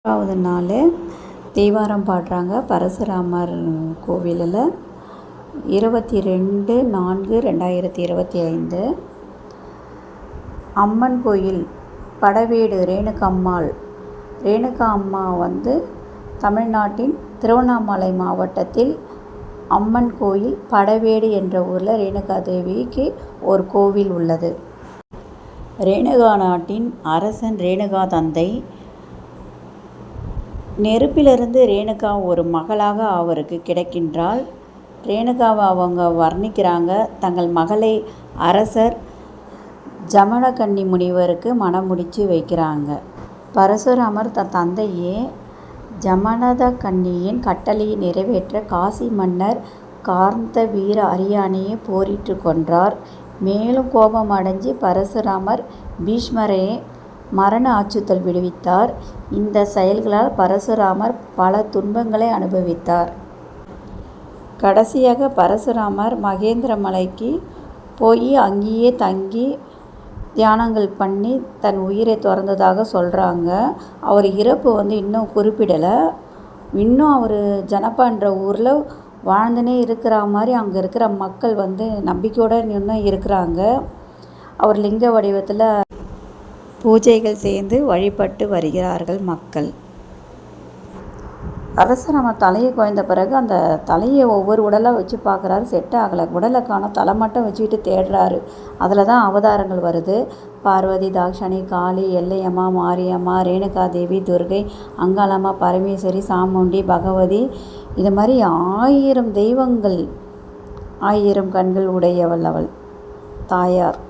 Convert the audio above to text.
ஆறாவது நாள் தேவாரம் பாடுறாங்க பரசுராமர் கோவிலில் 22/4/2025. அம்மன் கோயில் படவேடு ரேணுகா அம்மா தமிழ்நாட்டின் திருவண்ணாமலை மாவட்டத்தில் அம்மன் கோயில் படவேடு என்ற ஊரில் ரேணுகா தேவிக்கு ஒரு கோவில் உள்ளது. ரேணுகா நாட்டின் அரசன் ரேணுகா தந்தை. நெருப்பிலிருந்து ரேணுகா ஒரு மகளாக அவருக்கு கிடைக்கின்றாள். ரேணுகாவை அவங்க வர்ணிக்கிறாங்க. தங்கள் மகளை அரசர் ஜமதக்னி முனிவருக்கு மணம் முடித்து வைக்கிறாங்க. பரசுராமர் தந்தையே ஜமதக்னியின் கட்டளையை நிறைவேற்ற காசி மன்னர் கார்த்தவீர அரியானையை போரிட்டு கொன்றார். மேலும் கோபம் அடைஞ்சு பரசுராமர் பீஷ்மரை மரண அச்சுறுத்தல் விடுவித்தார். இந்த செயல்களால் பரசுராமர் பல துன்பங்களை அனுபவித்தார். கடைசியாக பரசுராமர் மகேந்திர மலைக்கு போய் அங்கேயே தங்கி தியானங்கள் பண்ணி தன் உயிரை துறந்ததாக சொல்கிறாங்க. அவர் இறப்பு இன்னும் குறிப்பிடலை. இன்னும் அவர் ஜனப்பான்ற ஊரில் வாழ்ந்துனே இருக்கிற மாதிரி அங்கே இருக்கிற மக்கள் நம்பிக்கையோடு இன்னும் இருக்கிறாங்க. அவர் லிங்க வடிவத்தில் பூஜைகள் செய்து வழிபட்டு வருகிறார்கள் மக்கள். பரசுராமர் தலையை குறைந்த பிறகு அந்த தலையை ஒவ்வொரு உடலாக வச்சு பார்க்குறாரு. செட் ஆகலை. உடலை காணோம், தலை மட்டும் வச்சுக்கிட்டு தேடுறாரு. அதில் தான் அவதாரங்கள் வருது. பார்வதி, தாக்ஷாயணி, காளி, எல்லையம்மா, மாரியம்மா, ரேணுகா தேவி, துர்கை, அங்காளம்மா, பரமேஸ்வரி, சாமுண்டி, பகவதி, இது மாதிரி 1000 தெய்வங்கள், 1000 கண்கள் உடையவள் அவள் தாயார்.